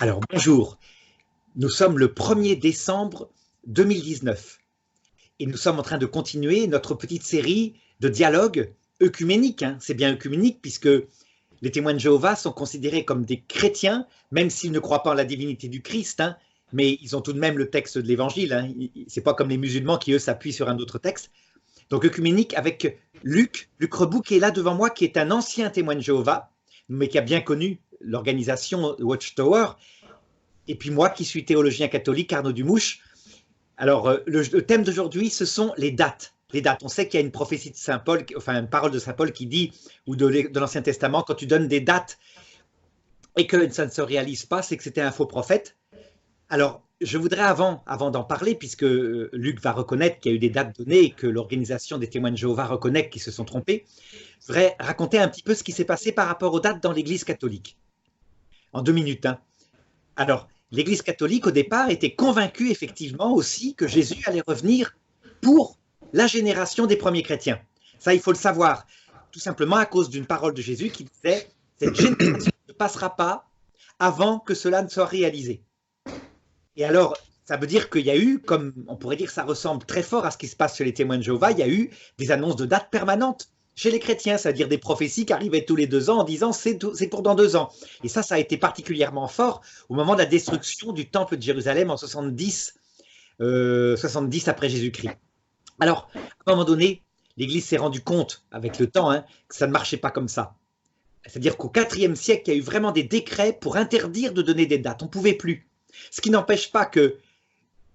Alors bonjour, nous sommes le 1er décembre 2019 et nous sommes en train de continuer notre petite série de dialogues œcuméniques. C'est bien œcuménique puisque les témoins de Jéhovah sont considérés comme des chrétiens, même s'ils ne croient pas en la divinité du Christ, mais ils ont tout de même le texte de l'Évangile. C'est pas comme les musulmans qui, eux, s'appuient sur un autre texte. Donc œcuménique avec Luc Reboux qui est là devant moi, qui est un ancien témoin de Jéhovah, mais qui a bien connu l'organisation Watchtower, et puis moi qui suis théologien catholique, Arnaud Dumouche. Alors le thème d'aujourd'hui, ce sont les dates. Les dates. On sait qu'il y a une prophétie de Saint Paul, enfin une parole de Saint Paul qui dit, ou de l'Ancien Testament, quand tu donnes des dates et que ça ne se réalise pas, c'est que c'était un faux prophète. Alors, je voudrais avant d'en parler, puisque Luc va reconnaître qu'il y a eu des dates données et que l'organisation des témoins de Jéhovah reconnaît qu'ils se sont trompés, je voudrais raconter un petit peu ce qui s'est passé par rapport aux dates dans l'Église catholique. En 2 minutes. Alors, l'Église catholique, au départ, était convaincue effectivement aussi que Jésus allait revenir pour la génération des premiers chrétiens. Ça, il faut le savoir, tout simplement à cause d'une parole de Jésus qui disait « Cette génération ne passera pas avant que cela ne soit réalisé ». Et alors, ça veut dire qu'il y a eu, comme on pourrait dire, ça ressemble très fort à ce qui se passe chez les témoins de Jéhovah, il y a eu des annonces de dates permanentes chez les chrétiens, c'est-à-dire des prophéties qui arrivaient tous les 2 ans en disant c'est pour dans 2 ans. Et ça a été particulièrement fort au moment de la destruction du temple de Jérusalem en 70 après Jésus-Christ. Alors, à un moment donné, l'Église s'est rendue compte, avec le temps, que ça ne marchait pas comme ça. C'est-à-dire qu'au IVe siècle, il y a eu vraiment des décrets pour interdire de donner des dates. On ne pouvait plus. Ce qui n'empêche pas que,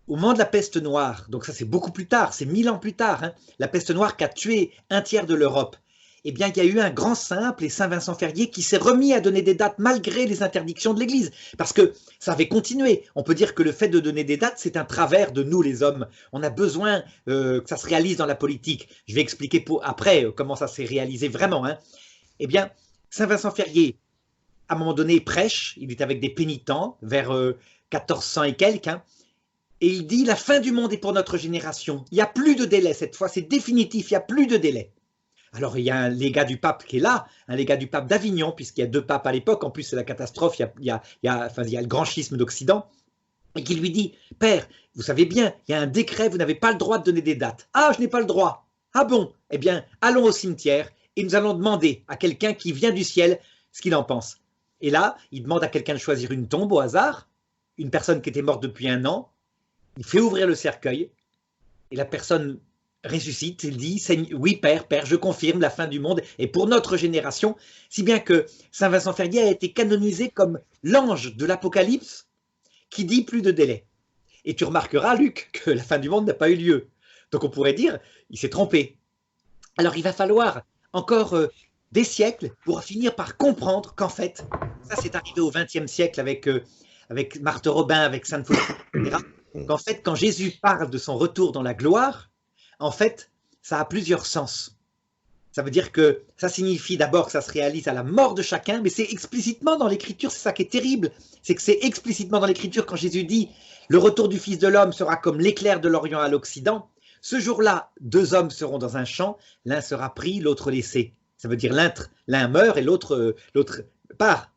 au moment de la peste noire, donc ça c'est beaucoup plus tard, c'est 1000 ans plus tard, la peste noire qui a tué un tiers de l'Europe, eh bien il y a eu un grand saint appelé Saint Vincent Ferrier qui s'est remis à donner des dates malgré les interdictions de l'Église, parce que ça avait continué. On peut dire que le fait de donner des dates, c'est un travers de nous les hommes. On a besoin que ça se réalise dans la politique. Je vais expliquer après comment ça s'est réalisé vraiment. Eh bien, Saint Vincent Ferrier, à un moment donné, prêche, il est avec des pénitents vers 1400 et quelques, et il dit « La fin du monde est pour notre génération. Il n'y a plus de délai cette fois, c'est définitif, il n'y a plus de délai. » Alors il y a un légat du pape qui est là, un légat du pape d'Avignon, puisqu'il y a 2 papes à l'époque, en plus c'est la catastrophe, il y a le grand schisme d'Occident, et qui lui dit « Père, vous savez bien, il y a un décret, vous n'avez pas le droit de donner des dates. »« Ah, je n'ai pas le droit. »« Ah bon, eh bien, allons au cimetière, et nous allons demander à quelqu'un qui vient du ciel ce qu'il en pense. » Et là, il demande à quelqu'un de choisir une tombe au hasard, une personne qui était morte depuis 1 an, il fait ouvrir le cercueil, et la personne ressuscite, il dit « Oui, Père, je confirme, la fin du monde est pour notre génération », si bien que Saint Vincent Ferrier a été canonisé comme l'ange de l'Apocalypse qui dit plus de délai. Et tu remarqueras, Luc, que la fin du monde n'a pas eu lieu. Donc on pourrait dire, il s'est trompé. Alors il va falloir encore des siècles pour finir par comprendre qu'en fait, ça c'est arrivé au XXe siècle avec Marthe Robin, avec Sainte Faustin, etc., qu'en fait, quand Jésus parle de son retour dans la gloire, en fait, ça a plusieurs sens. Ça veut dire que ça signifie d'abord que ça se réalise à la mort de chacun, mais c'est explicitement dans l'Écriture, c'est ça qui est terrible, c'est que c'est explicitement dans l'Écriture quand Jésus dit « Le retour du Fils de l'homme sera comme l'éclair de l'Orient à l'Occident », ce jour-là, 2 hommes seront dans un champ, l'un sera pris, l'autre laissé. Ça veut dire l'un meurt et l'autre part.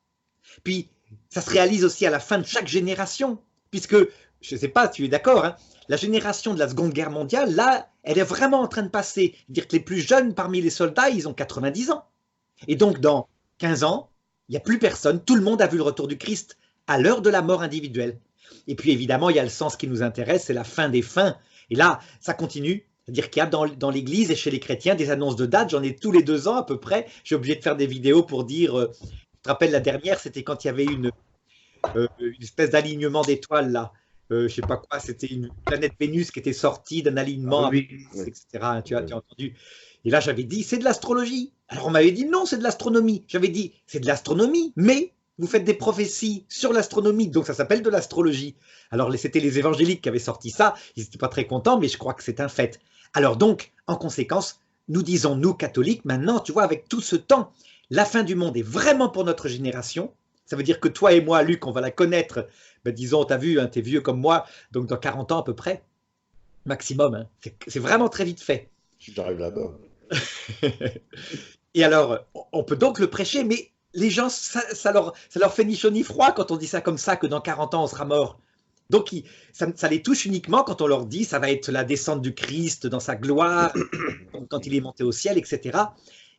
Puis, ça se réalise aussi à la fin de chaque génération, puisque, je ne sais pas, tu es d'accord, la génération de la Seconde Guerre mondiale, là, elle est vraiment en train de passer. Dire que les plus jeunes parmi les soldats, ils ont 90 ans. Et donc, dans 15 ans, il n'y a plus personne, tout le monde a vu le retour du Christ à l'heure de la mort individuelle. Et puis, évidemment, il y a le sens qui nous intéresse, c'est la fin des fins. Et là, ça continue. C'est-à-dire qu'il y a dans l'Église et chez les chrétiens des annonces de dates, j'en ai tous les 2 ans à peu près. J'ai obligé de faire des vidéos pour dire, je te rappelle la dernière, c'était quand il y avait une espèce d'alignement d'étoiles là. Je sais pas quoi, c'était une planète Vénus qui était sortie d'un alignement, etc. Tu as entendu. Et là, j'avais dit, c'est de l'astrologie. Alors, on m'avait dit, non, c'est de l'astronomie. J'avais dit, c'est de l'astronomie, mais vous faites des prophéties sur l'astronomie, donc ça s'appelle de l'astrologie. Alors, c'était les évangéliques qui avaient sorti ça. Ils n'étaient pas très contents, mais je crois que c'est un fait. Alors donc, en conséquence, nous disons, nous, catholiques, maintenant, tu vois, avec tout ce temps, la fin du monde est vraiment pour notre génération. Ça veut dire que toi et moi, Luc, on va la connaître, disons, tu as vu, tu es vieux comme moi, donc dans 40 ans à peu près, maximum. C'est vraiment très vite fait. Si j'arrive là-bas. Et alors, on peut donc le prêcher, mais les gens, ça leur fait ni chaud ni froid quand on dit ça comme ça, que dans 40 ans, on sera mort. Donc, ça les touche uniquement quand on leur dit ça va être la descente du Christ dans sa gloire, quand il est monté au ciel, etc.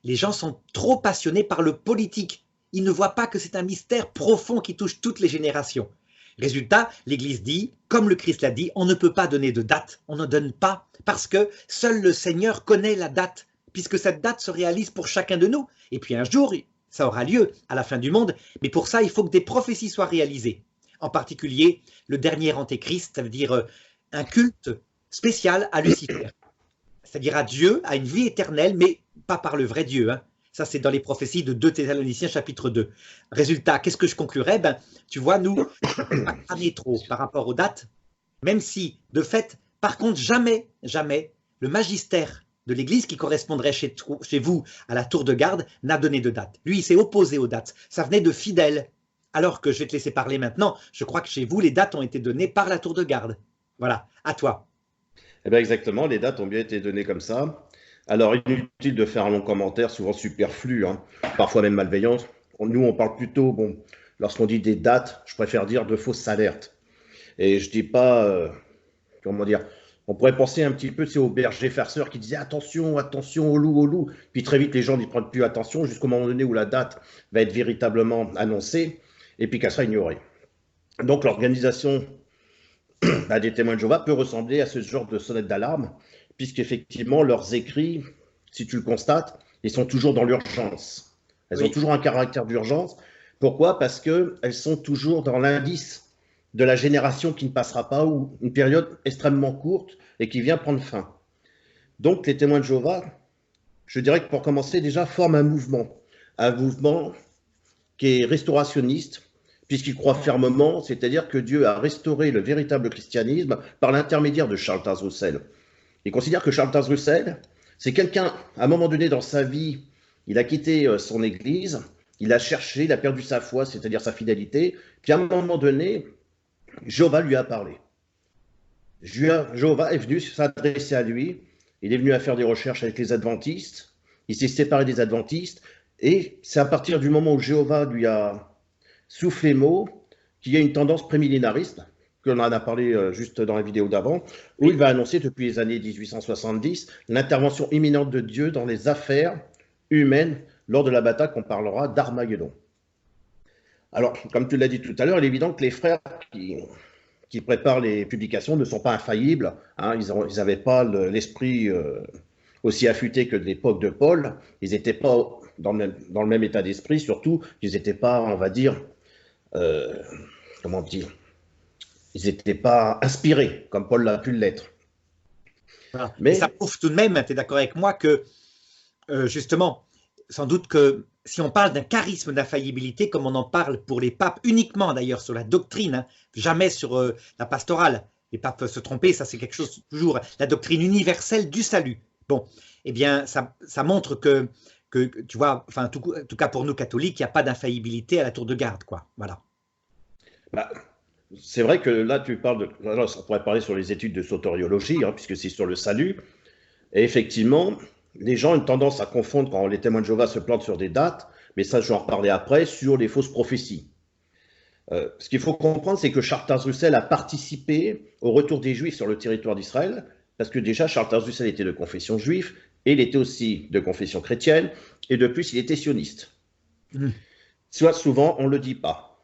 Les gens sont trop passionnés par le politique. Ils ne voient pas que c'est un mystère profond qui touche toutes les générations. Résultat, l'Église dit, comme le Christ l'a dit, on ne peut pas donner de date. On ne donne pas parce que seul le Seigneur connaît la date, puisque cette date se réalise pour chacun de nous. Et puis un jour, ça aura lieu à la fin du monde, mais pour ça, il faut que des prophéties soient réalisées. En particulier, le dernier antéchrist, ça veut dire un culte spécial à Lucifer, c'est-à-dire à Dieu, à une vie éternelle, mais pas par le vrai Dieu. Hein. Ça, c'est dans les prophéties de 2 Thessaloniciens, chapitre 2. Résultat, qu'est-ce que je conclurais? Ben, tu vois, nous, on ne pas cramer trop par rapport aux dates, même si, de fait, par contre, jamais, jamais, le magistère de l'Église, qui correspondrait chez vous à la tour de garde, n'a donné de date. Lui, il s'est opposé aux dates. Ça venait de fidèles. Alors que je vais te laisser parler maintenant, je crois que chez vous, les dates ont été données par la tour de garde. Voilà, à toi. Eh bien exactement, les dates ont bien été données comme ça. Alors, inutile de faire un long commentaire, souvent superflu, hein, parfois même malveillant. Nous, on parle plutôt, bon, lorsqu'on dit des dates, je préfère dire de fausses alertes. Et je dis pas, comment dire, on pourrait penser un petit peu aux bergers farceurs qui disaient attention, attention au loup, au loup. Puis très vite, les gens n'y prennent plus attention jusqu'au moment donné où la date va être véritablement annoncée et puis qu'elle sera ignorée. Donc, l'organisation des témoins de Jéhovah peut ressembler à ce genre de sonnette d'alarme, puisqu'effectivement, leurs écrits, si tu le constates, ils sont toujours dans l'urgence. Elles ont toujours un caractère d'urgence. Pourquoi? Parce qu'elles sont toujours dans l'indice de la génération qui ne passera pas ou une période extrêmement courte et qui vient prendre fin. Donc, les témoins de Jéhovah, je dirais que pour commencer, déjà, forment un mouvement qui est restaurationniste, puisqu'ils croient fermement, c'est-à-dire que Dieu a restauré le véritable christianisme par l'intermédiaire de Charles Taze-Russell. Ils considèrent que Charles Taze-Russell, c'est quelqu'un, à un moment donné dans sa vie, il a quitté son église, il a cherché, il a perdu sa foi, c'est-à-dire sa fidélité, puis à un moment donné, Jéhovah lui a parlé. Jéhovah est venu s'adresser à lui, il est venu à faire des recherches avec les adventistes, il s'est séparé des adventistes, et c'est à partir du moment où Jéhovah lui a soufflé mot qu'il y a une tendance prémillénariste, qu'on en a parlé juste dans la vidéo d'avant, où il va annoncer depuis les années 1870 l'intervention imminente de Dieu dans les affaires humaines lors de la bataille qu'on parlera d'Armageddon. Alors, comme tu l'as dit tout à l'heure, il est évident que les frères qui préparent les publications ne sont pas infaillibles. Hein, ils n'avaient pas l'esprit aussi affûté que de l'époque de Paul. Ils n'étaient pas dans le même état d'esprit, surtout qu'ils n'étaient pas, on va dire, comment dire, ils n'étaient pas inspirés, comme Paul l'a pu l'être. Voilà. Mais ça prouve tout de même, tu es d'accord avec moi, que justement, sans doute que si on parle d'un charisme d'infaillibilité, comme on en parle pour les papes, uniquement d'ailleurs sur la doctrine, hein, jamais sur la pastorale, les papes peuvent se tromper, ça c'est quelque chose toujours, la doctrine universelle du salut. Bon, eh bien, ça montre que tu vois, enfin, en tout cas pour nous catholiques, il n'y a pas d'infaillibilité à la tour de garde, quoi. Voilà. Bah, c'est vrai que là, tu parles de. Là, on pourrait parler sur les études de soteriologie, hein, puisque c'est sur le salut. Et effectivement, les gens ont une tendance à confondre quand les témoins de Jéhovah se plantent sur des dates, mais ça, je vais en reparler après, sur les fausses prophéties. Ce qu'il faut comprendre, c'est que Charles Taze-Russell a participé au retour des Juifs sur le territoire d'Israël, parce que déjà, Charles Taze-Russell était de confession juive, et il était aussi de confession chrétienne, et de plus, il était sioniste. Soit souvent, on ne le dit pas.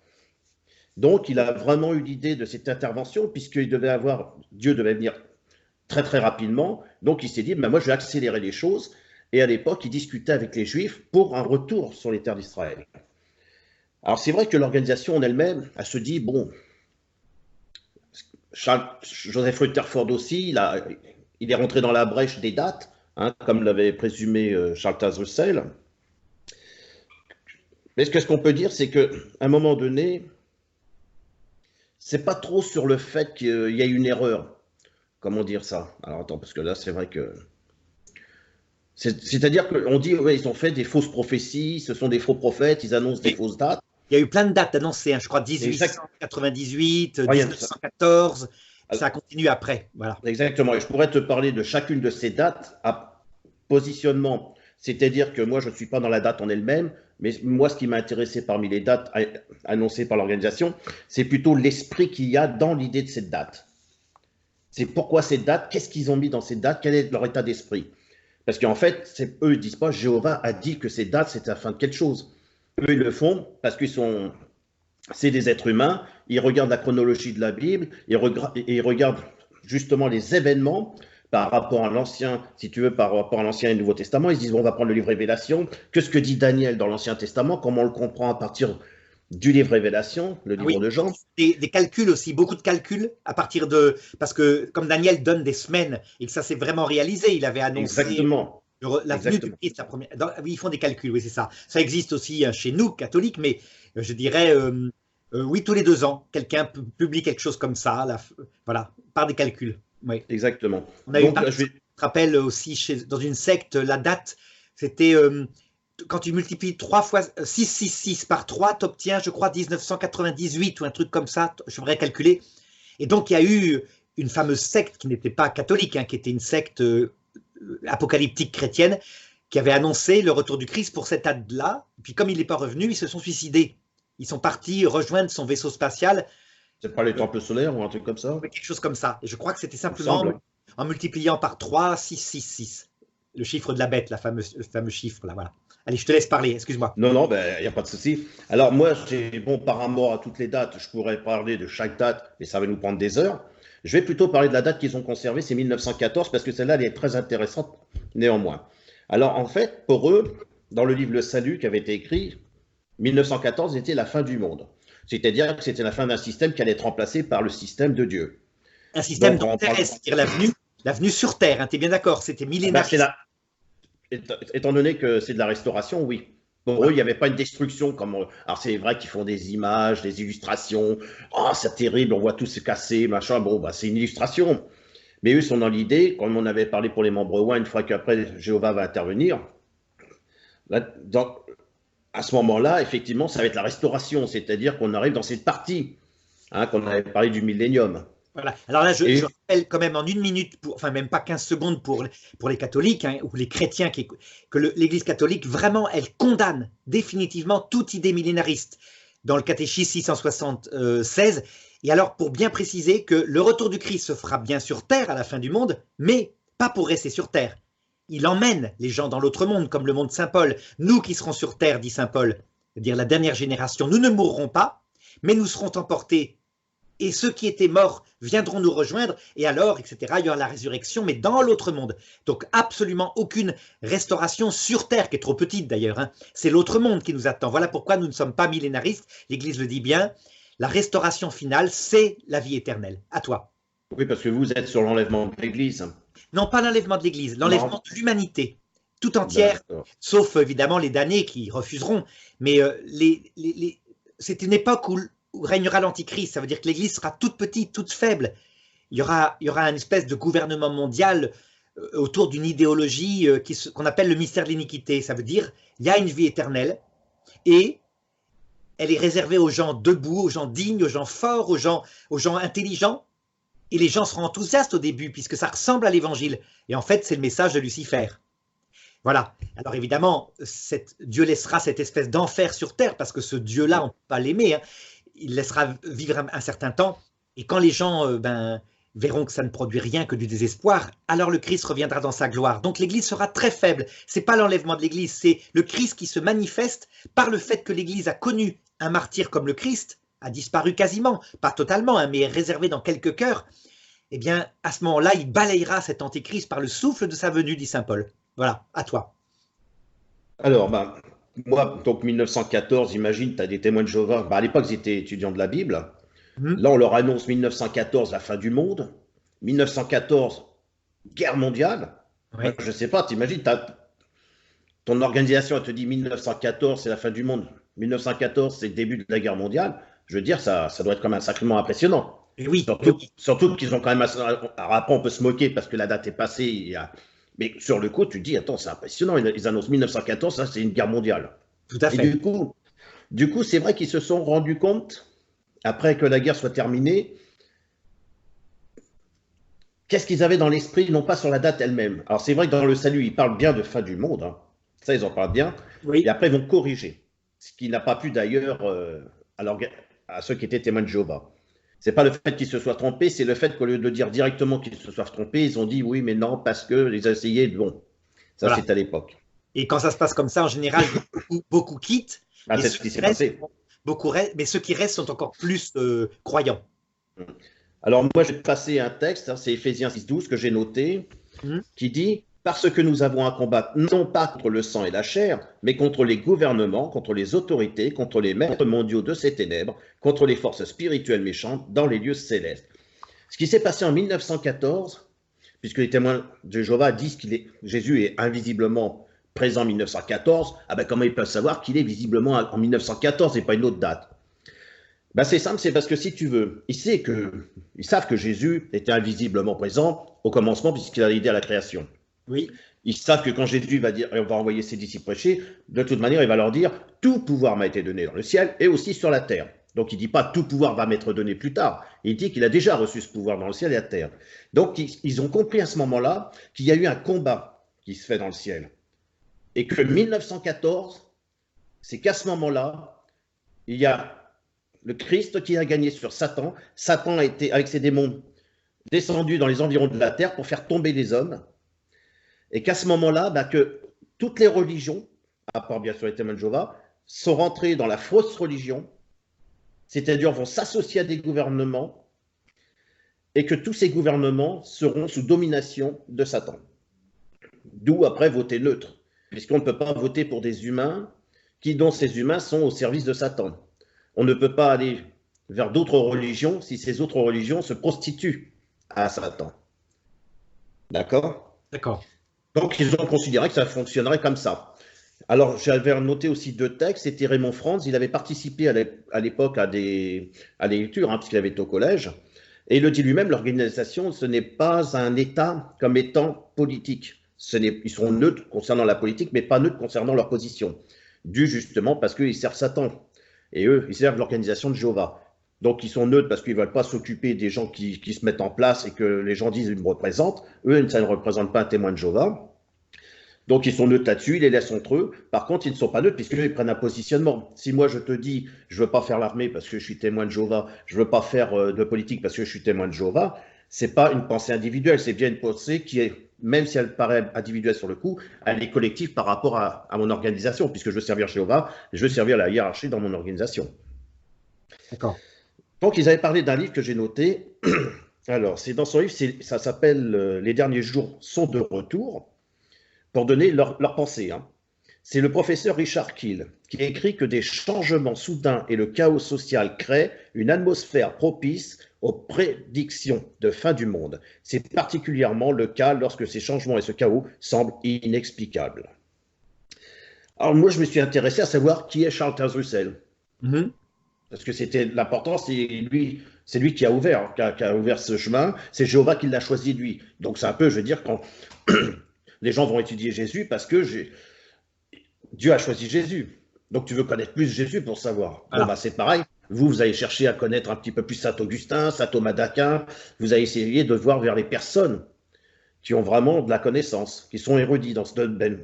Donc, il a vraiment eu l'idée de cette intervention, puisqu'il devait avoir, Dieu devait venir très très rapidement. Donc, il s'est dit, ben, moi, je vais accélérer les choses. Et à l'époque, il discutait avec les Juifs pour un retour sur les terres d'Israël. Alors, c'est vrai que l'organisation en elle-même, elle se dit, bon, Joseph Rutherford aussi, il est rentré dans la brèche des dates, hein, comme l'avait présumé Charles Taze-Russell. Mais ce qu'on peut dire, c'est qu'à un moment donné, c'est pas trop sur le fait qu'il y ait une erreur. Comment dire ça? Alors attends, parce que là, c'est vrai que... C'est-à-dire qu'on dit, ouais, ils ont fait des fausses prophéties, ce sont des faux prophètes, ils annoncent des fausses dates. Il y a eu plein de dates annoncées, hein, je crois 1898, 1914, ça continue après. Voilà. Exactement, et je pourrais te parler de chacune de ces dates à positionnement. C'est-à-dire que moi, je ne suis pas dans la date en elle-même, Mais moi, ce qui m'a intéressé parmi les dates annoncées par l'organisation, c'est plutôt l'esprit qu'il y a dans l'idée de cette date. C'est pourquoi cette date, qu'est-ce qu'ils ont mis dans cette date, quel est leur état d'esprit. Parce qu'en fait, eux, ils ne disent pas Jéhovah a dit que cette date, c'est la fin de quelque chose. Eux, ils le font parce c'est des êtres humains, ils regardent la chronologie de la Bible, ils regardent justement les événements par rapport à l'Ancien, si tu veux, par rapport à l'Ancien et le Nouveau Testament. Ils se disent, bon, on va prendre le livre Révélation, que ce que dit Daniel dans l'Ancien Testament, comment on le comprend à partir du livre Révélation, le livre de Jean. Des calculs aussi, beaucoup de calculs à partir de... Parce que comme Daniel donne des semaines et que ça s'est vraiment réalisé, il avait annoncé... Exactement. La venue du Christ, la première. Oui, ils font des calculs, oui, c'est ça. Ça existe aussi chez nous, catholiques, mais je dirais, oui, tous les 2 ans, quelqu'un publie quelque chose comme ça, voilà, par des calculs. Oui. Exactement. On a eu, je te rappelle aussi, dans une secte, la date, c'était quand tu multiplies 666 par 3, tu obtiens, je crois, 1998 ou un truc comme ça, je devrais calculer. Et donc, il y a eu une fameuse secte qui n'était pas catholique, hein, qui était une secte apocalyptique chrétienne, qui avait annoncé le retour du Christ pour cette date-là. Puis comme il n'est pas revenu, ils se sont suicidés. Ils sont partis rejoindre son vaisseau spatial. C'est pas les temples solaires ou un truc comme ça? Quelque chose comme ça. Et je crois que c'était simplement en multipliant par 3, 6, 6, 6. Le chiffre de la bête, le fameux chiffre. Là, voilà. Allez, je te laisse parler, excuse-moi. Non, il n'y a pas de souci. Alors moi, par rapport à toutes les dates, je pourrais parler de chaque date, mais ça va nous prendre des heures. Je vais plutôt parler de la date qu'ils ont conservée, c'est 1914, parce que celle-là, elle est très intéressante néanmoins. Alors en fait, pour eux, dans le livre Le Salut qui avait été écrit, 1914 était la fin du monde. C'est-à-dire que c'était la fin d'un système qui allait être remplacé par le système de Dieu. Un système terrestre, c'est-à-dire la venue sur Terre, hein, tu es bien d'accord, c'était millénaire. Étant donné que c'est de la restauration, oui. Pour eux, il n'y avait pas une destruction comme. Alors, c'est vrai qu'ils font des images, des illustrations. Oh, c'est terrible, on voit tout se casser, machin. Bon, c'est une illustration. Mais eux sont dans l'idée, comme on avait parlé pour les membres ONE, une fois qu'après Jéhovah va intervenir. À ce moment-là, effectivement, ça va être la restauration. C'est-à-dire qu'on arrive dans cette partie, hein, qu'on avait parlé du millénium. Voilà. Alors là, je rappelle quand même en 1 minute, enfin même pas 15 secondes pour les catholiques, hein, ou les chrétiens, que l'Église catholique, vraiment, elle condamne définitivement toute idée millénariste dans le catéchisme 676. Et alors, pour bien préciser que le retour du Christ se fera bien sur Terre à la fin du monde, mais pas pour rester sur Terre. Il emmène les gens dans l'autre monde, comme le monde Saint-Paul. Nous qui serons sur Terre, dit Saint-Paul, c'est-à-dire la dernière génération, nous ne mourrons pas, mais nous serons emportés. Et ceux qui étaient morts viendront nous rejoindre, et alors, etc., il y aura la résurrection, mais dans l'autre monde. Donc, absolument aucune restauration sur Terre, qui est trop petite d'ailleurs. Hein. C'est l'autre monde qui nous attend. Voilà pourquoi nous ne sommes pas millénaristes. L'Église le dit bien. La restauration finale, c'est la vie éternelle. À toi. Oui, parce que vous êtes sur l'enlèvement de l'Église. Non, pas l'enlèvement de l'Église, l'enlèvement de l'humanité, tout entière, sauf évidemment les damnés qui refuseront. Mais c'est une époque où régnera l'Antichrist, ça veut dire que l'Église sera toute petite, toute faible. Il y aura une espèce de gouvernement mondial autour d'une idéologie qu'on appelle le mystère de l'iniquité. Ça veut dire il y a une vie éternelle et elle est réservée aux gens debout, aux gens dignes, aux gens forts, aux gens intelligents. Et les gens seront enthousiastes au début, puisque ça ressemble à l'évangile. Et en fait, c'est le message de Lucifer. Voilà. Alors évidemment, Dieu laissera cette espèce d'enfer sur terre, parce que ce Dieu-là, on ne peut pas l'aimer. Hein. Il laissera vivre un certain temps. Et quand les gens verront que ça ne produit rien que du désespoir, alors le Christ reviendra dans sa gloire. Donc l'Église sera très faible. Ce n'est pas l'enlèvement de l'Église, c'est le Christ qui se manifeste par le fait que l'Église a connu un martyr comme le Christ, a disparu quasiment, pas totalement, hein, mais est réservé dans quelques cœurs. Eh bien, à ce moment-là, il balayera cet antéchrist par le souffle de sa venue, dit saint Paul. Voilà, à toi. Alors, moi, donc 1914, imagine, tu as des témoins de Jéhovah. À l'époque, ils étaient étudiants de la Bible. Là, on leur annonce 1914, la fin du monde. 1914, guerre mondiale. Ouais. Je ne sais pas, t'imagines, ton organisation, elle te dit 1914, c'est la fin du monde. 1914, c'est le début de la guerre mondiale. Je veux dire, ça doit être quand même sacrément impressionnant. Et oui, surtout qu'ils ont quand même... Après, on peut se moquer parce que la date est passée. Mais sur le coup, tu te dis, attends, c'est impressionnant. Ils annoncent 1914, ça, c'est une guerre mondiale. Tout à fait. Et du coup, c'est vrai qu'ils se sont rendus compte, après que la guerre soit terminée, qu'est-ce qu'ils avaient dans l'esprit, non pas sur la date elle-même. Alors, c'est vrai que dans le Salut, ils parlent bien de fin du monde. Hein. Ça, ils en parlent bien. Oui. Et après, ils vont corriger. ce qui n'a pas plu d'ailleurs à ceux qui étaient témoins de Jéhovah. C'est pas le fait qu'ils se soient trompés, c'est le fait qu'au lieu de dire directement qu'ils se soient trompés, ils ont dit oui, mais non, parce que ils ont essayé. Bon, ça Voilà. c'est à l'époque. Et quand ça se passe comme ça, en général, beaucoup quittent. Ah, Et c'est ce ceux qui qui s'est restent, passé. mais ceux qui restent sont encore plus croyants. Alors moi, je vais te passer un texte, hein, c'est Éphésiens 6,12 que j'ai noté, Mhm. qui dit parce que nous avons à combattre non pas contre le sang et la chair, mais contre les gouvernements, contre les autorités, contre les maîtres mondiaux de ces ténèbres, contre les forces spirituelles méchantes dans les lieux célestes. Ce qui s'est passé en 1914, puisque les témoins de Jéhovah disent que Jésus est invisiblement présent en 1914, ah ben comment ils peuvent savoir qu'il est visiblement en 1914 et pas une autre date? Ben c'est simple, c'est parce que si tu veux, ils savent que Jésus était invisiblement présent au commencement puisqu'il a aidé à la création. Oui. Ils savent que quand Jésus va dire, et on va envoyer ses disciples prêcher, de toute manière, il va leur dire, tout pouvoir m'a été donné dans le ciel et aussi sur la terre. Donc il ne dit pas tout pouvoir va m'être donné plus tard. Il dit qu'il a déjà reçu ce pouvoir dans le ciel et la terre. Donc ils ont compris à ce moment-là qu'il y a eu un combat qui se fait dans le ciel. Et que 1914, c'est qu'à ce moment-là, il y a le Christ qui a gagné sur Satan. Satan a été, avec ses démons, descendu dans les environs de la terre pour faire tomber les hommes. Et qu'à ce moment-là, bah, que toutes les religions, à part bien sûr les témoins de Jéhovah, sont rentrées dans la fausse religion, c'est-à-dire vont s'associer à des gouvernements, et que tous ces gouvernements seront sous domination de Satan. D'où après voter neutre, puisqu'on ne peut pas voter pour des humains dont ces humains sont au service de Satan. On ne peut pas aller vers d'autres religions si ces autres religions se prostituent à Satan. D'accord? D'accord. Donc, ils ont considéré que ça fonctionnerait comme ça. Alors, j'avais noté aussi deux textes. C'était Raymond Franz. Il avait participé à l'époque à des lectures, hein, puisqu'il avait été au collège. Et il le dit lui-même, l'organisation, ce n'est pas un État comme étant politique. Ils sont neutres concernant la politique, mais pas neutres concernant leur position. Dû justement parce qu'ils servent Satan. Et eux, ils servent l'organisation de Jéhovah. Donc, ils sont neutres parce qu'ils ne veulent pas s'occuper des gens qui se mettent en place et que les gens disent ils me représentent. Eux, ça ne représente pas un témoin de Jéhovah. Donc, ils sont neutres là-dessus, ils les laissent entre eux. Par contre, ils ne sont pas neutres puisqu'ils prennent un positionnement. Si moi, je te dis, je ne veux pas faire l'armée parce que je suis témoin de Jéhovah, je ne veux pas faire de politique parce que je suis témoin de Jéhovah, ce n'est pas une pensée individuelle, c'est bien une pensée qui est, même si elle paraît individuelle sur le coup, elle est collective par rapport à mon organisation, puisque je veux servir Jéhovah, je veux servir la hiérarchie dans mon organisation. D'accord. Donc, ils avaient parlé d'un livre que j'ai noté. Alors, c'est dans son livre, ça s'appelle Les derniers jours sont de retour, pour donner leur pensée. Hein. C'est le professeur Richard Kiel qui a écrit que des changements soudains et le chaos social créent une atmosphère propice aux prédictions de fin du monde. C'est particulièrement le cas lorsque ces changements et ce chaos semblent inexplicables. Alors moi, je me suis intéressé à savoir qui est Charles Taze Russell. Mhm. Parce que c'était l'important, c'est lui qui a ouvert ce chemin, c'est Jéhovah qui l'a choisi lui. Donc c'est un peu, je veux dire, quand les gens vont étudier Jésus parce que Dieu a choisi Jésus. Donc tu veux connaître plus Jésus pour savoir. Bon, bah, c'est pareil. Vous allez chercher à connaître un petit peu plus Saint Augustin, Saint Thomas d'Aquin. Vous allez essayer de voir vers les personnes qui ont vraiment de la connaissance, qui sont érudits dans ce domaine.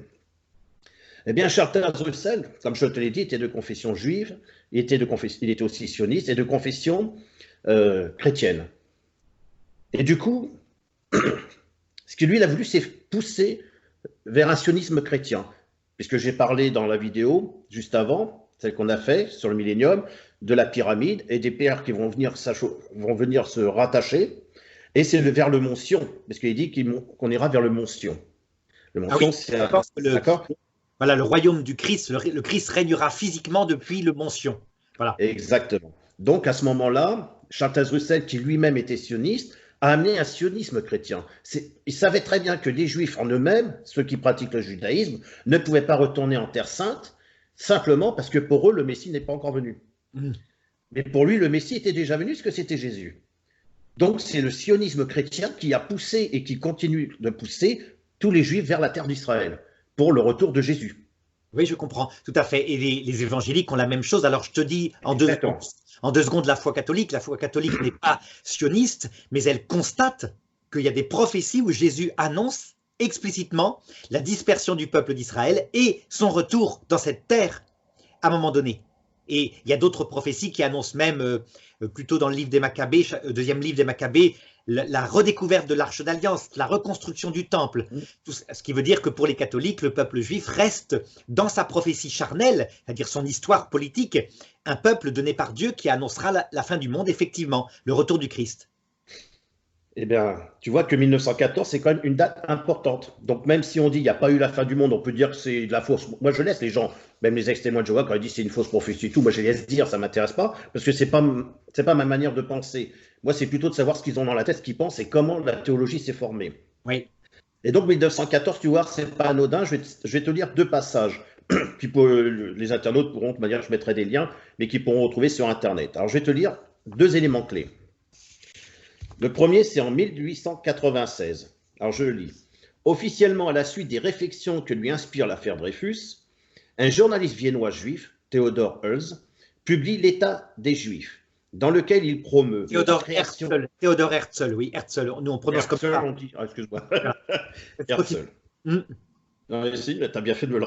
Eh bien, Charles Taze Russell, comme je te l'ai dit, était de confession juive, il était aussi sioniste et de confession chrétienne. Et du coup, ce que lui, il a voulu, c'est pousser vers un sionisme chrétien. Puisque j'ai parlé dans la vidéo, juste avant, celle qu'on a fait sur le millénium, de la pyramide et des pierres qui vont venir se rattacher. Et c'est vers le mont Sion, parce qu'il dit qu'on ira vers le mont Sion. Le mont Sion, c'est d'accord. Voilà, le royaume du Christ, le Christ régnera physiquement depuis le mont Sion. Voilà. Exactement. Donc à ce moment-là, Charles Taze Russell, qui lui-même était sioniste, a amené un sionisme chrétien. Il savait très bien que les Juifs en eux-mêmes, ceux qui pratiquent le judaïsme, ne pouvaient pas retourner en Terre Sainte, simplement parce que pour eux, le Messie n'est pas encore venu. Mais pour lui, le Messie était déjà venu, parce que c'était Jésus. Donc c'est le sionisme chrétien qui a poussé et qui continue de pousser tous les Juifs vers la terre d'Israël, pour le retour de Jésus. Oui, je comprends, tout à fait. Et les évangéliques ont la même chose. Alors, je te dis en deux secondes, la foi catholique n'est pas sioniste, mais elle constate qu'il y a des prophéties où Jésus annonce explicitement la dispersion du peuple d'Israël et son retour dans cette terre à un moment donné. Et il y a d'autres prophéties qui annoncent même, plutôt dans le livre des Maccabées, deuxième livre des Maccabées, la redécouverte de l'Arche d'Alliance, la reconstruction du temple. Ce qui veut dire que pour les catholiques, le peuple juif reste dans sa prophétie charnelle, c'est-à-dire son histoire politique, un peuple donné par Dieu qui annoncera la fin du monde, effectivement, le retour du Christ. Eh bien, tu vois que 1914, c'est quand même une date importante. Donc, même si on dit qu'il n'y a pas eu la fin du monde, on peut dire que c'est de la fausse. Moi, je laisse les gens, même les ex-témoins de Jéhovah, quand ils disent c'est une fausse prophétie et tout, moi, je les laisse dire, ça ne m'intéresse pas, parce que c'est pas ma manière de penser. Moi, c'est plutôt de savoir ce qu'ils ont dans la tête, ce qu'ils pensent et comment la théologie s'est formée. Oui. Et donc, 1914, tu vois, c'est pas anodin. Je vais te lire 2 passages. Puis pour les internautes pourront, de manière, je mettrai des liens, mais qui pourront retrouver sur Internet. Alors, je vais te lire 2 éléments clés. Le premier, c'est en 1896. Alors, je le lis. Officiellement, à la suite des réflexions que lui inspire l'affaire Dreyfus, un journaliste viennois juif, Theodor Herzl, publie l'État des Juifs, dans lequel il promeut Theodor Herzl, oui, Herzl. Nous, on prononce Herzl, comme ça. on dit. Ah, excuse-moi. Herzl. Non, si, tu as bien fait de me le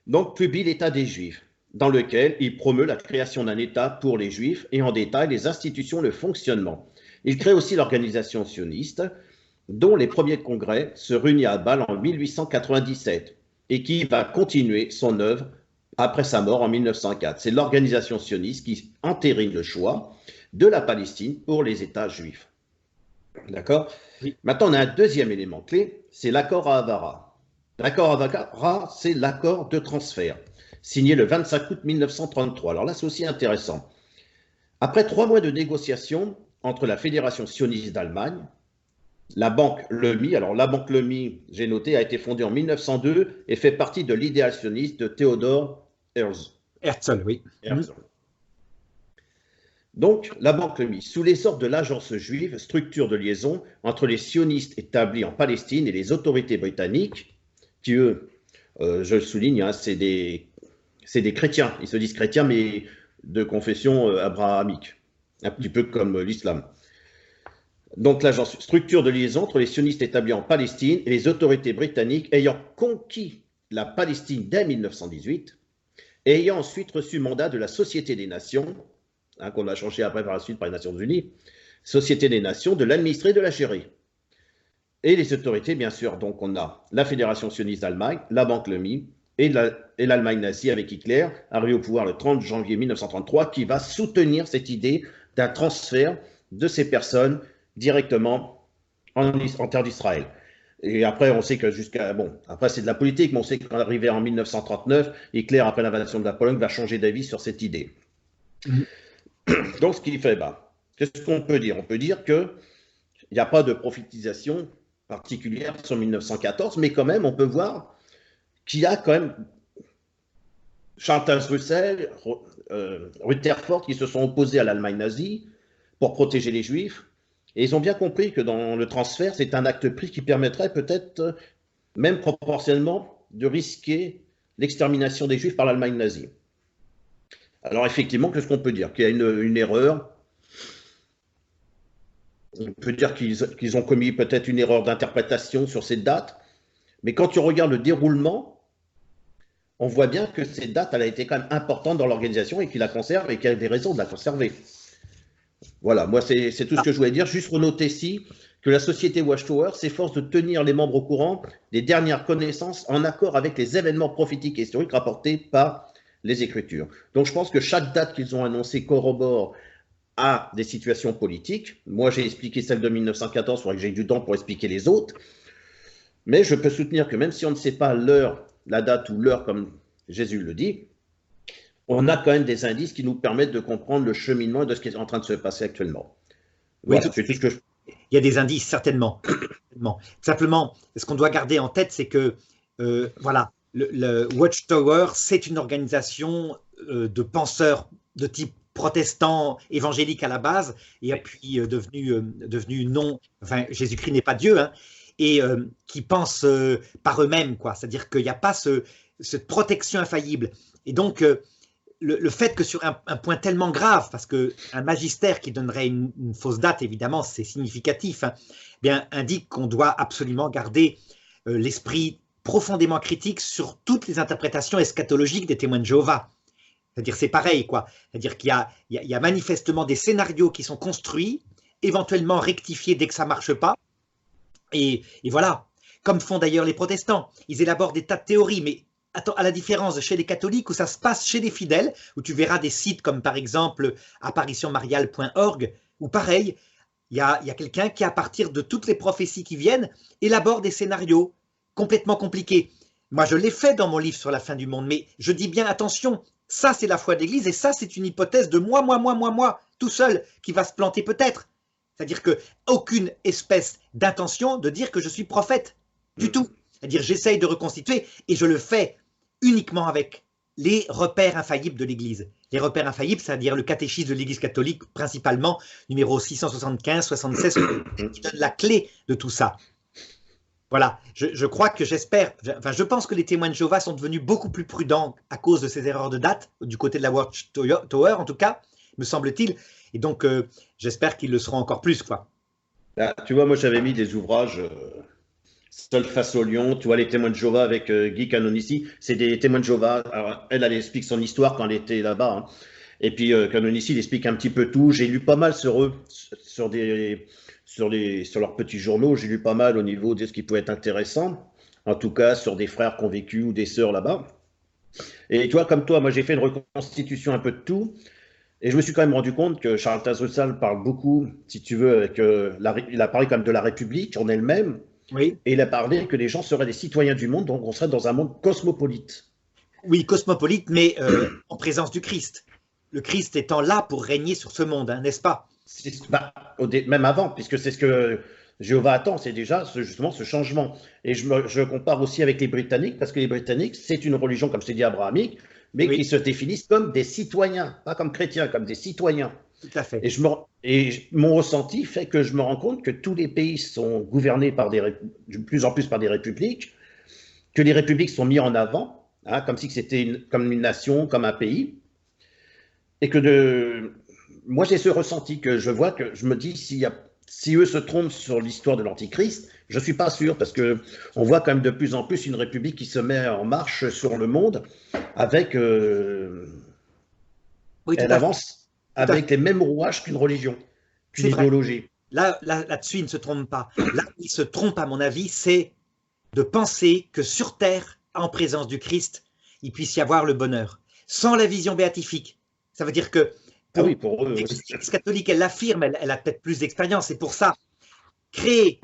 Donc, publie l'État des Juifs, dans lequel il promeut la création d'un État pour les Juifs et en détail les institutions, le fonctionnement. Il crée aussi l'organisation sioniste, dont les premiers congrès se réunissent à Bâle en 1897 et qui va continuer son œuvre après sa mort en 1904. C'est l'organisation sioniste qui entérine le choix de la Palestine pour les États juifs. D'accord ? Oui. Maintenant, on a un deuxième élément clé, c'est l'accord à Havara. L'accord à Havara, c'est l'accord de transfert, signé le 25 août 1933. Alors là, c'est aussi intéressant. Après 3 mois de négociations entre la Fédération sioniste d'Allemagne, la banque Lemi, alors la banque Lemi, j'ai noté, a été fondée en 1902 et fait partie de l'idéal sioniste de Theodor Herzl. Herzl, oui. Herzl. Donc, la banque Lemi, sous l'essor de l'agence juive, structure de liaison entre les sionistes établis en Palestine et les autorités britanniques, qui eux, je le souligne, hein, c'est des chrétiens, ils se disent chrétiens, mais de confession abrahamique, un petit peu comme l'islam. Donc, l'agence structure de liaison entre les sionistes établis en Palestine et les autorités britanniques ayant conquis la Palestine dès 1918 et ayant ensuite reçu mandat de la Société des Nations, hein, qu'on a changé après par la suite par les Nations Unies, Société des Nations, de l'administrer, de la gérer. Et les autorités, bien sûr, donc on a la Fédération sioniste d'Allemagne, la banque Lemi et l'Allemagne nazie avec Hitler, arrivé au pouvoir le 30 janvier 1933, qui va soutenir cette idée d'un transfert de ces personnes directement en terre d'Israël. Et après, on sait que jusqu'à... Bon, après c'est de la politique, mais on sait qu'arrivé en 1939, Hitler, après l'invasion de la Pologne, va changer d'avis sur cette idée. Donc, ce qui fait, qu'est-ce qu'on peut dire? On peut dire qu'il n'y a pas de prophétisation particulière sur 1914, mais quand même, on peut voir qu'il y a quand même Charles Russell, Rutherford qui se sont opposés à l'Allemagne nazie pour protéger les Juifs. Et ils ont bien compris que dans le transfert, c'est un acte pris qui permettrait peut-être, même proportionnellement, de risquer l'extermination des Juifs par l'Allemagne nazie. Alors effectivement, qu'est-ce qu'on peut dire? Qu'il y a une erreur. On peut dire qu'ils ont commis peut-être une erreur d'interprétation sur ces dates. Mais quand tu regardes le déroulement, on voit bien que cette date, elle a été quand même importante dans l'organisation et qu'il la conserve et qu'il y a des raisons de la conserver. Voilà, moi c'est tout ce que je voulais dire. Juste renoter ici que la société Watchtower s'efforce de tenir les membres au courant des dernières connaissances en accord avec les événements prophétiques et historiques rapportés par les Écritures. Donc je pense que chaque date qu'ils ont annoncée corrobore à des situations politiques. Moi j'ai expliqué celle de 1914, il faudrait que j'ai du temps pour expliquer les autres. Mais je peux soutenir que même si on ne sait pas l'heure, la date ou l'heure comme Jésus le dit, on a quand même des indices qui nous permettent de comprendre le cheminement de ce qui est en train de se passer actuellement. Voilà, oui, c'est tout ce que il y a des indices, certainement. Simplement, ce qu'on doit garder en tête, c'est que voilà, le Watchtower, c'est une organisation de penseurs de type protestant, évangélique à la base, et puis devenu non, enfin, Jésus-Christ n'est pas Dieu, hein, et qui pensent par eux-mêmes, quoi. C'est-à-dire qu'il n'y a pas cette protection infaillible. Et donc, le fait que sur un point tellement grave, parce qu'un magistère qui donnerait une fausse date, évidemment, c'est significatif, hein, bien, indique qu'on doit absolument garder l'esprit profondément critique sur toutes les interprétations eschatologiques des témoins de Jéhovah. C'est-à-dire c'est pareil, quoi. C'est-à-dire qu'il y a manifestement des scénarios qui sont construits, éventuellement rectifiés dès que ça ne marche pas. Et voilà, comme font d'ailleurs les protestants. Ils élaborent des tas de théories, mais attends, à la différence de chez les catholiques où ça se passe chez les fidèles, où tu verras des sites comme par exemple apparitionmariale.org, où pareil, il y a quelqu'un qui, à partir de toutes les prophéties qui viennent, élabore des scénarios complètement compliqués. Moi, je l'ai fait dans mon livre sur la fin du monde, mais je dis bien attention, ça c'est la foi de l'Église et ça c'est une hypothèse de moi, tout seul, qui va se planter peut-être. C'est-à-dire qu'aucune espèce d'intention de dire que je suis prophète, du tout. C'est-à-dire j'essaye de reconstituer et je le fais uniquement avec les repères infaillibles de l'Église. Les repères infaillibles, c'est-à-dire le catéchisme de l'Église catholique, principalement, numéro 675, 76, qui donne la clé de tout ça. Voilà, je crois que j'espère, enfin je pense que les témoins de Jéhovah sont devenus beaucoup plus prudents à cause de ces erreurs de date, du côté de la Watchtower en tout cas, me semble-t-il, et donc j'espère qu'ils le seront encore plus, quoi. Là, tu vois, moi j'avais mis des ouvrages Seul face au lion, tu vois, les témoins de Jéhovah avec Guy Canonici, c'est des témoins de Jéhovah. Alors, elle explique son histoire quand elle était là-bas, hein. Et puis Canonici, il explique un petit peu tout. J'ai lu pas mal sur eux, sur leurs petits journaux, j'ai lu pas mal au niveau de ce qui pouvait être intéressant, en tout cas sur des frères qui ont vécu ou des sœurs là-bas. Et tu vois, comme toi, moi j'ai fait une reconstitution un peu de tout, et je me suis quand même rendu compte que Charles Tazossal parle beaucoup, si tu veux, avec, il a parlé quand même de la République en elle-même, Oui. et il a parlé que les gens seraient des citoyens du monde, donc on serait dans un monde cosmopolite. Oui, cosmopolite, mais en présence du Christ. Le Christ étant là pour régner sur ce monde, hein, n'est-ce pas? Bah, même avant, puisque c'est ce que Jéhovah attend, c'est déjà justement ce changement. Et je compare aussi avec les Britanniques, parce que les Britanniques, c'est une religion, comme je t'ai dit, abrahamique, mais Oui. qui se définissent comme des citoyens, pas comme chrétiens, comme des citoyens. Tout à fait. Et mon ressenti fait que je me rends compte que tous les pays sont gouvernés de plus en plus par des républiques, que les républiques sont mises en avant, hein, comme si c'était comme une nation, comme un pays, et que moi j'ai ce ressenti que je vois, que je me dis si eux se trompent sur l'histoire de l'Antichrist, je ne suis pas sûr, parce qu'on voit quand même de plus en plus une république qui se met en marche sur le monde avec Oui, elle avance avec les mêmes rouages qu'une religion, qu'une idéologie. Là-dessus, il ne se trompe pas. Là où il se trompe, à mon avis, c'est de penser que sur Terre, en présence du Christ, il puisse y avoir le bonheur. Sans la vision béatifique. Ça veut dire que pour eux, l'Église catholique, elle l'affirme, elle a peut-être plus d'expérience. Et pour ça, créer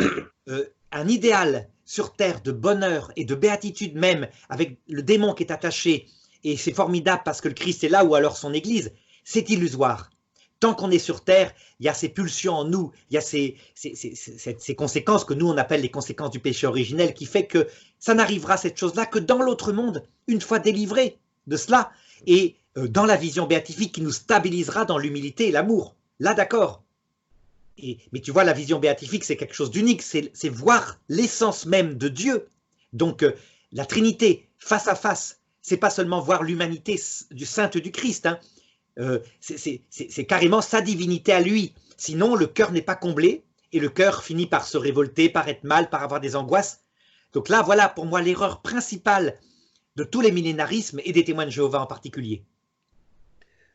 un idéal sur Terre de bonheur et de béatitude même, avec le démon qui est attaché, et c'est formidable parce que le Christ est là, ou alors son Église, c'est illusoire. Tant qu'on est sur Terre, il y a ces pulsions en nous, il y a ces conséquences que nous on appelle les conséquences du péché originel, qui fait que ça n'arrivera cette chose-là que dans l'autre monde, une fois délivré de cela, et dans la vision béatifique qui nous stabilisera dans l'humilité et l'amour. Là, d'accord. Mais tu vois, la vision béatifique, c'est quelque chose d'unique, c'est voir l'essence même de Dieu. Donc, la Trinité, face à face, c'est pas seulement voir l'humanité du sainte du Christ, hein. C'est carrément sa divinité à lui. Sinon, le cœur n'est pas comblé et le cœur finit par se révolter, par être mal, par avoir des angoisses. Donc là, voilà pour moi l'erreur principale de tous les millénarismes et des témoins de Jéhovah en particulier.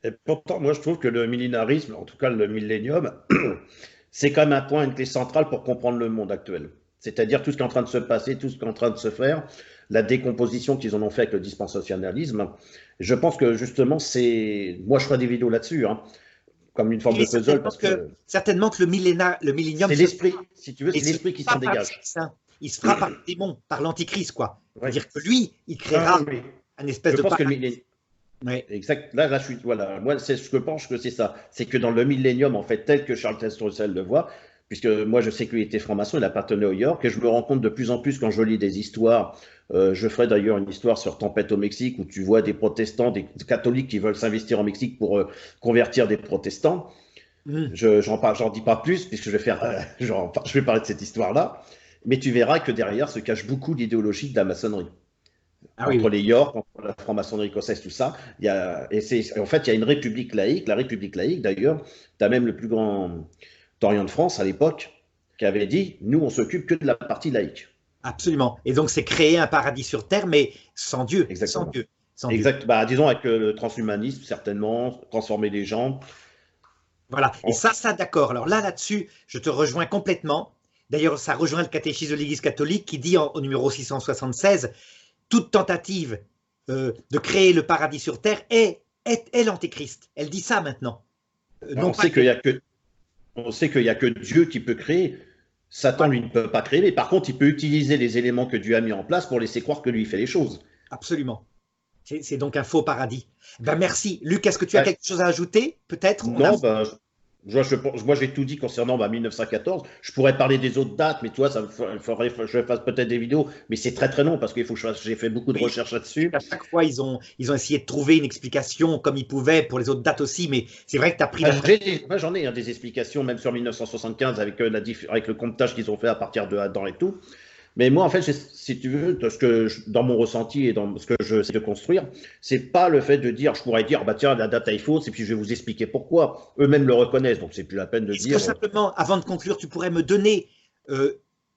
Et pourtant, moi, je trouve que le millénarisme, en tout cas le millénium, c'est quand même un point, une clé centrale pour comprendre le monde actuel. C'est-à-dire tout ce qui est en train de se passer, tout ce qui est en train de se faire, la décomposition qu'ils en ont fait avec le dispensationalisme. Je pense que justement, moi, je ferai des vidéos là-dessus, hein, comme une forme de puzzle. Certainement que le millénium. C'est l'esprit, si tu veux, c'est l'esprit qui s'en dégage. Il se fera par le démon, par l'antichrist, quoi. C'est-à-dire que lui, il créera un espèce de paradis. Ouais. Exact. Là, voilà. Moi, c'est ce que je pense que c'est ça. C'est que dans le millénium, en fait, tel que Charles Tazossal le voit, puisque moi, je sais qu'il était franc-maçon, il appartenait au York, et je me rends compte de plus en plus quand je lis des histoires. Je ferai d'ailleurs une histoire sur Tempête au Mexique, où tu vois des protestants, des catholiques qui veulent s'investir en Mexique pour convertir des protestants. J'en dis pas plus, puisque je vais parler de cette histoire-là. Mais tu verras que derrière se cache beaucoup d'idéologie de la maçonnerie. Entre les York, entre la franc-maçonnerie écossaise, tout ça. En fait, il y a une république laïque. La république laïque, d'ailleurs, tu as même le plus grand d'Orient de France à l'époque qui avait dit « Nous, on s'occupe que de la partie laïque ». Absolument. Et donc, c'est créer un paradis sur Terre, mais sans Dieu. Exactement. sans doute. Exact. Bah, disons avec le transhumanisme, certainement, transformer les gens. Voilà. Et ça, d'accord. Alors là-dessus, je te rejoins complètement. D'ailleurs, ça rejoint le catéchisme de l'Église catholique qui dit au numéro 676, toute tentative de créer le paradis sur terre est l'antéchrist. Elle dit ça maintenant. On sait qu'il n'y a que Dieu qui peut créer. Satan, lui, ne peut pas créer, mais par contre, il peut utiliser les éléments que Dieu a mis en place pour laisser croire que lui fait les choses. Absolument. C'est donc un faux paradis. Ben merci. Luc, est-ce que tu as quelque chose à ajouter, peut-être? Non, moi j'ai tout dit concernant 1914. Je pourrais parler des autres dates, mais toi, il faudrait que je fasse peut-être des vidéos, mais c'est très très long parce qu'il faut que j'ai fait beaucoup de recherches là-dessus. À chaque fois, ils ont essayé de trouver une explication comme ils pouvaient pour les autres dates aussi, mais c'est vrai que tu as pris Moi j'en ai des explications, même sur 1975, avec le comptage qu'ils ont fait à partir de Adam et tout. Mais moi, en fait, si tu veux, dans mon ressenti et dans ce que je sais de construire, c'est pas le fait de dire, je pourrais dire, bah tiens, la date est fausse, et puis je vais vous expliquer pourquoi. Eux-mêmes le reconnaissent, donc c'est plus la peine de dire. Est-ce que simplement, avant de conclure, tu pourrais me donner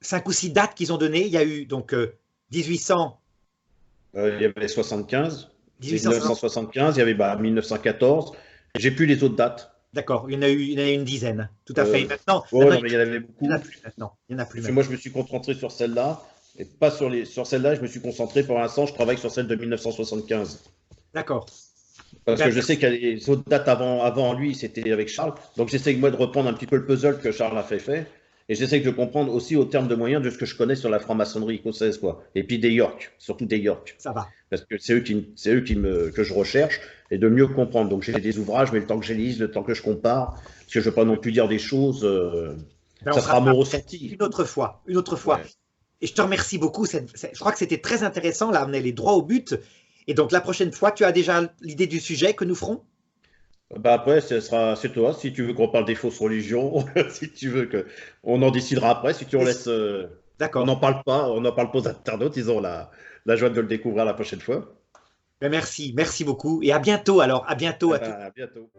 5 ou 6 dates qu'ils ont données? Il y a eu donc 1800. Il y avait 75, 1975, il y avait 1914. J'ai plus les autres dates. D'accord, il y en a eu une dizaine, tout à fait. Maintenant, non, mais il y en avait beaucoup. Il n'y en a plus maintenant. Il y en a plus maintenant. Moi, je me suis concentré sur celle-là, et pas sur celle-là, je me suis concentré pour l'instant, je travaille sur celle de 1975. D'accord. Parce que je sais qu'il y a les autres dates avant lui, c'était avec Charles. Donc j'essaie moi de reprendre un petit peu le puzzle que Charles a fait. Et j'essaie de comprendre aussi au terme de moyens de ce que je connais sur la franc-maçonnerie écossaise, quoi. Et puis des York, surtout des York. Ça va. Parce que c'est eux que je recherche et de mieux comprendre. Donc j'ai des ouvrages, mais le temps que je lise, le temps que je compare, parce que je ne veux pas non plus dire des choses, ça sera mon ressenti. Une autre fois. Ouais. Et je te remercie beaucoup. Je crois que c'était très intéressant. Là, on est les droits au but. Et donc la prochaine fois, tu as déjà l'idée du sujet que nous ferons? Après, c'est toi. Si tu veux qu'on parle des fausses religions, si tu veux on en décidera après. Si tu en laisses, d'accord. On n'en parle pas aux internautes. Ils ont la joie de le découvrir la prochaine fois. Ben merci beaucoup et à bientôt alors. À bientôt. À bientôt.